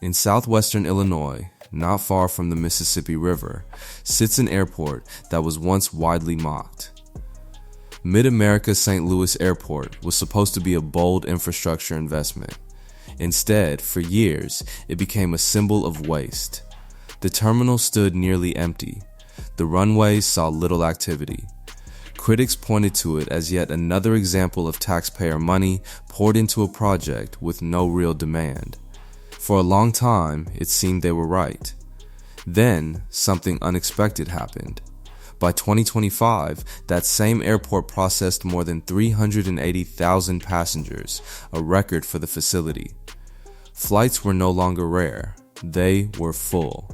In southwestern Illinois, not far from the Mississippi River, sits an airport that was once widely mocked. Mid-America St. Louis Airport was supposed to be a bold infrastructure investment. Instead, for years, it became a symbol of waste. The terminal stood nearly empty. The runways saw little activity. Critics pointed to it as yet another example of taxpayer money poured into a project with no real demand. For a long time, it seemed they were right. Then, something unexpected happened. By 2025, that same airport processed more than 380,000 passengers, a record for the facility. Flights were no longer rare. They were full.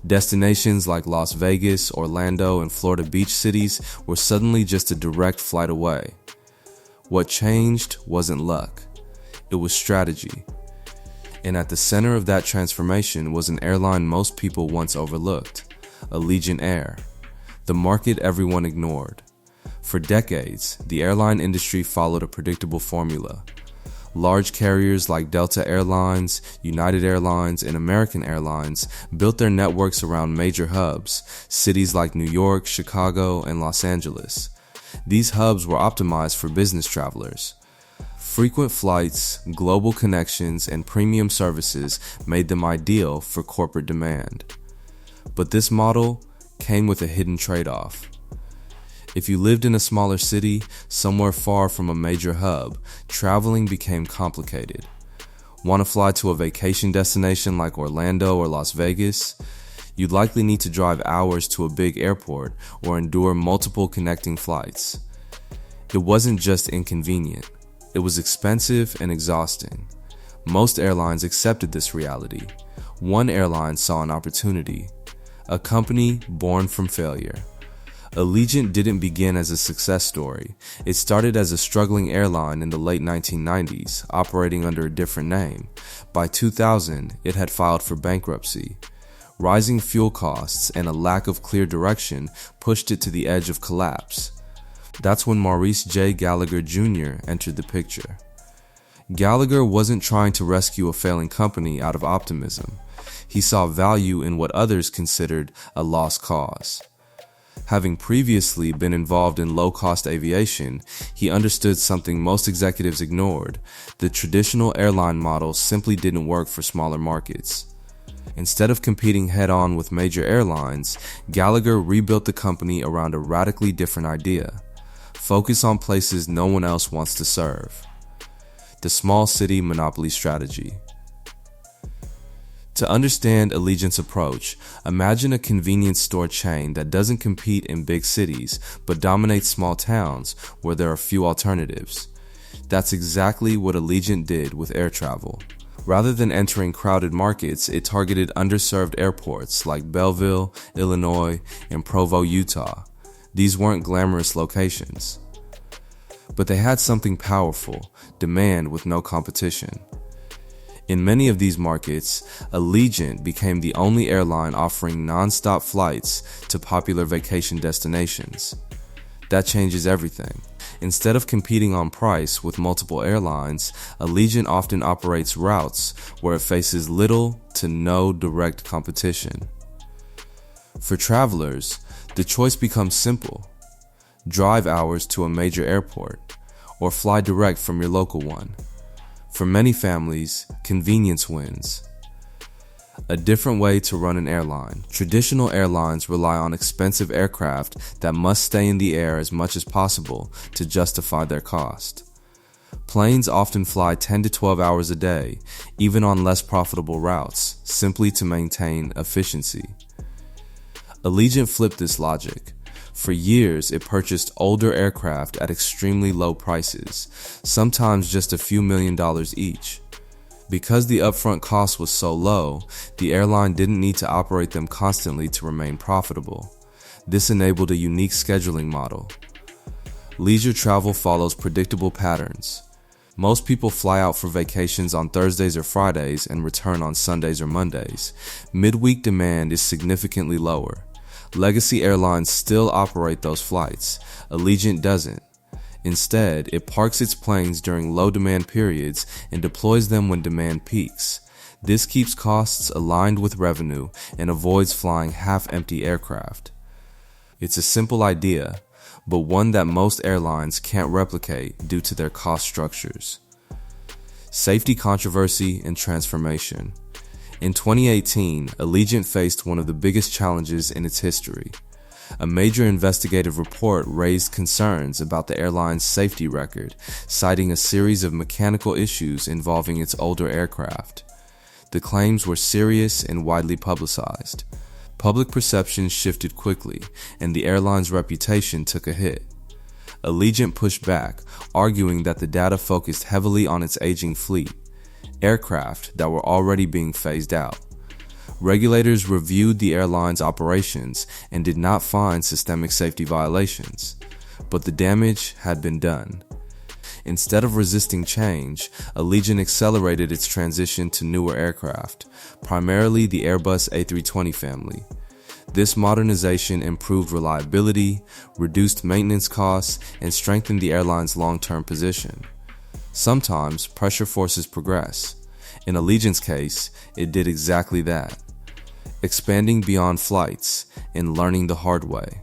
Destinations like Las Vegas, Orlando, and Florida beach cities were suddenly just a direct flight away. What changed wasn't luck. It was strategy. And at the center of that transformation was an airline most people once overlooked, Allegiant Air, the market everyone ignored. For decades, the airline industry followed a predictable formula. Large carriers like Delta Airlines, United Airlines, and American Airlines built their networks around major hubs, cities like New York, Chicago, and Los Angeles. These hubs were optimized for business travelers. Frequent flights, global connections, and premium services made them ideal for corporate demand. But this model came with a hidden trade-off. If you lived in a smaller city, somewhere far from a major hub, traveling became complicated. Want to fly to a vacation destination like Orlando or Las Vegas? You'd likely need to drive hours to a big airport or endure multiple connecting flights. It wasn't just inconvenient. It was expensive and exhausting. Most airlines accepted this reality. One airline saw an opportunity, a company born from failure. Allegiant didn't begin as a success story. It started as a struggling airline in the late 1990s, operating under a different name. By 2000, it had filed for bankruptcy. Rising fuel costs and a lack of clear direction pushed it to the edge of collapse. That's when Maurice J. Gallagher Jr. entered the picture. Gallagher wasn't trying to rescue a failing company out of optimism. He saw value in what others considered a lost cause. Having previously been involved in low-cost aviation, he understood something most executives ignored. The traditional airline model simply didn't work for smaller markets. Instead of competing head-on with major airlines, Gallagher rebuilt the company around a radically different idea. Focus on places no one else wants to serve. The small city monopoly strategy. To understand Allegiant's approach, imagine a convenience store chain that doesn't compete in big cities, but dominates small towns where there are few alternatives. That's exactly what Allegiant did with air travel. Rather than entering crowded markets, it targeted underserved airports like Belleville, Illinois, and Provo, Utah. These weren't glamorous locations. But they had something powerful, demand with no competition. In many of these markets, Allegiant became the only airline offering non-stop flights to popular vacation destinations. That changes everything. Instead of competing on price with multiple airlines, Allegiant often operates routes where it faces little to no direct competition. For travelers, the choice becomes simple. Drive hours to a major airport, or fly direct from your local one. For many families, convenience wins. A different way to run an airline. Traditional airlines rely on expensive aircraft that must stay in the air as much as possible to justify their cost. Planes often fly 10 to 12 hours a day, even on less profitable routes, simply to maintain efficiency. Allegiant flipped this logic. For years, it purchased older aircraft at extremely low prices, sometimes just a few $1,000,000 each. Because the upfront cost was so low, the airline didn't need to operate them constantly to remain profitable. This enabled a unique scheduling model. Leisure travel follows predictable patterns. Most people fly out for vacations on Thursdays or Fridays and return on Sundays or Mondays. Midweek demand is significantly lower. Legacy airlines still operate those flights. Allegiant doesn't. Instead, it parks its planes during low demand periods and deploys them when demand peaks. This keeps costs aligned with revenue and avoids flying half-empty aircraft. It's a simple idea, but one that most airlines can't replicate due to their cost structures. Safety controversy and transformation. In 2018, Allegiant faced one of the biggest challenges in its history. A major investigative report raised concerns about the airline's safety record, citing a series of mechanical issues involving its older aircraft. The claims were serious and widely publicized. Public perception shifted quickly, and the airline's reputation took a hit. Allegiant pushed back, arguing that the data focused heavily on its aging fleet, aircraft that were already being phased out. Regulators reviewed the airline's operations and did not find systemic safety violations, but the damage had been done. Instead of resisting change, Allegiant accelerated its transition to newer aircraft, primarily the Airbus A320 family. This modernization improved reliability, reduced maintenance costs, and strengthened the airline's long-term position. Sometimes pressure forces progress. In Allegiant's case, it did exactly that, expanding beyond flights and learning the hard way.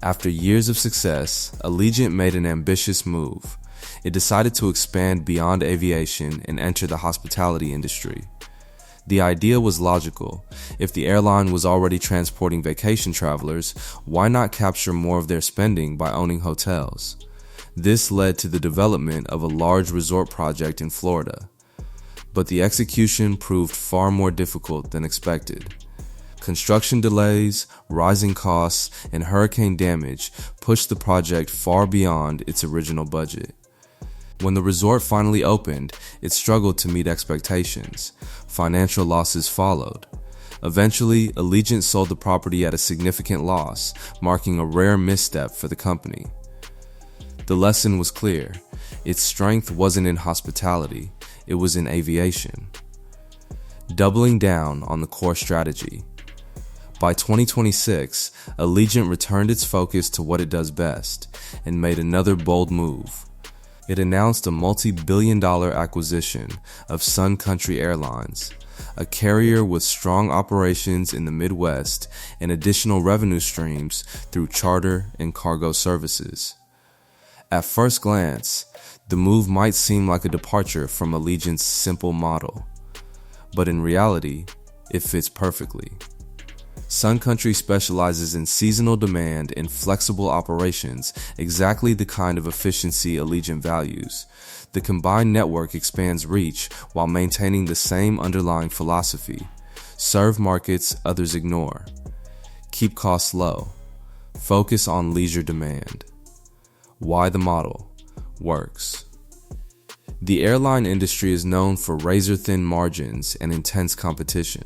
After years of success, Allegiant made an ambitious move. It decided to expand beyond aviation and enter the hospitality industry. The idea was logical. If the airline was already transporting vacation travelers, why not capture more of their spending by owning hotels? This led to the development of a large resort project in Florida. But the execution proved far more difficult than expected. Construction delays, rising costs, and hurricane damage pushed the project far beyond its original budget. When the resort finally opened, it struggled to meet expectations. Financial losses followed. Eventually, Allegiant sold the property at a significant loss, marking a rare misstep for the company. The lesson was clear. Its strength wasn't in hospitality, it was in aviation. Doubling down on the core strategy. By 2026, Allegiant returned its focus to what it does best and made another bold move. It announced a multi-billion-dollar acquisition of Sun Country Airlines, a carrier with strong operations in the Midwest and additional revenue streams through charter and cargo services. At first glance, the move might seem like a departure from Allegiant's simple model, but in reality, it fits perfectly. Sun Country specializes in seasonal demand and flexible operations, exactly the kind of efficiency Allegiant values. The combined network expands reach while maintaining the same underlying philosophy: serve markets others ignore, keep costs low, focus on leisure demand. Why the model works. The airline industry is known for razor-thin margins and intense competition.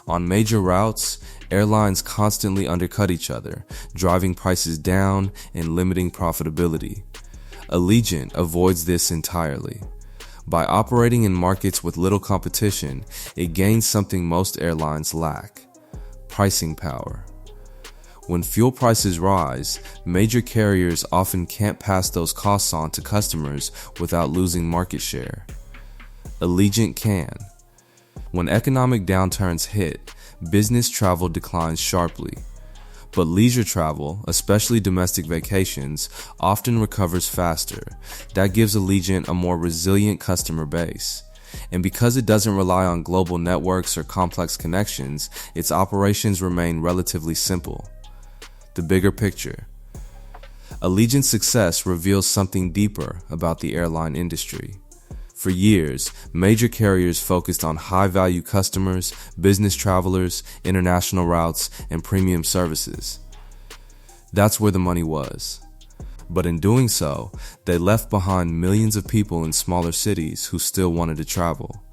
On major routes, airlines constantly undercut each other, driving prices down and limiting profitability. Allegiant avoids this entirely. By operating in markets with little competition, it gains something most airlines lack: pricing power. When fuel prices rise, major carriers often can't pass those costs on to customers without losing market share. Allegiant can. When economic downturns hit, business travel declines sharply. But leisure travel, especially domestic vacations, often recovers faster. That gives Allegiant a more resilient customer base. And because it doesn't rely on global networks or complex connections, its operations remain relatively simple. The bigger picture. Allegiant's success reveals something deeper about the airline industry. For years, major carriers focused on high-value customers, business travelers, international routes, and premium services. That's where the money was. But in doing so, they left behind millions of people in smaller cities who still wanted to travel.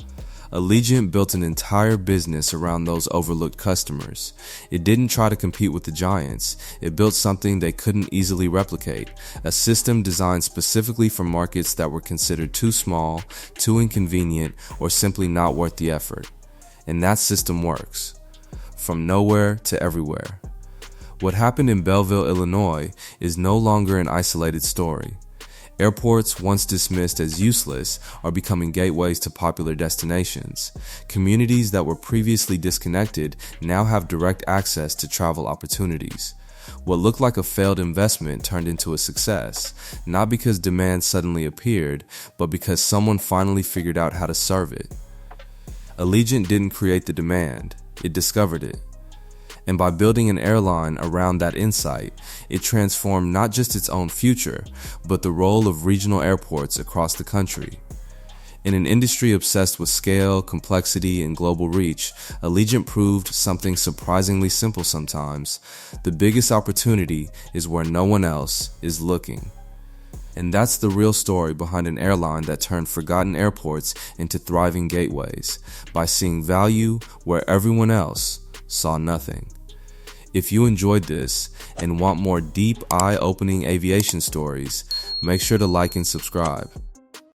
Allegiant built an entire business around those overlooked customers. It didn't try to compete with the giants. It built something they couldn't easily replicate, a system designed specifically for markets that were considered too small, too inconvenient, or simply not worth the effort. And that system works. From nowhere to everywhere. What happened in Belleville, Illinois is no longer an isolated story. Airports, once dismissed as useless, are becoming gateways to popular destinations. Communities that were previously disconnected now have direct access to travel opportunities. What looked like a failed investment turned into a success, not because demand suddenly appeared, but because someone finally figured out how to serve it. Allegiant didn't create the demand, it discovered it. And by building an airline around that insight, it transformed not just its own future, but the role of regional airports across the country. In an industry obsessed with scale, complexity, and global reach, Allegiant proved something surprisingly simple sometimes. The biggest opportunity is where no one else is looking. And that's the real story behind an airline that turned forgotten airports into thriving gateways, by seeing value where everyone else saw nothing. If you enjoyed this and want more deep, eye-opening aviation stories, make sure to like and subscribe.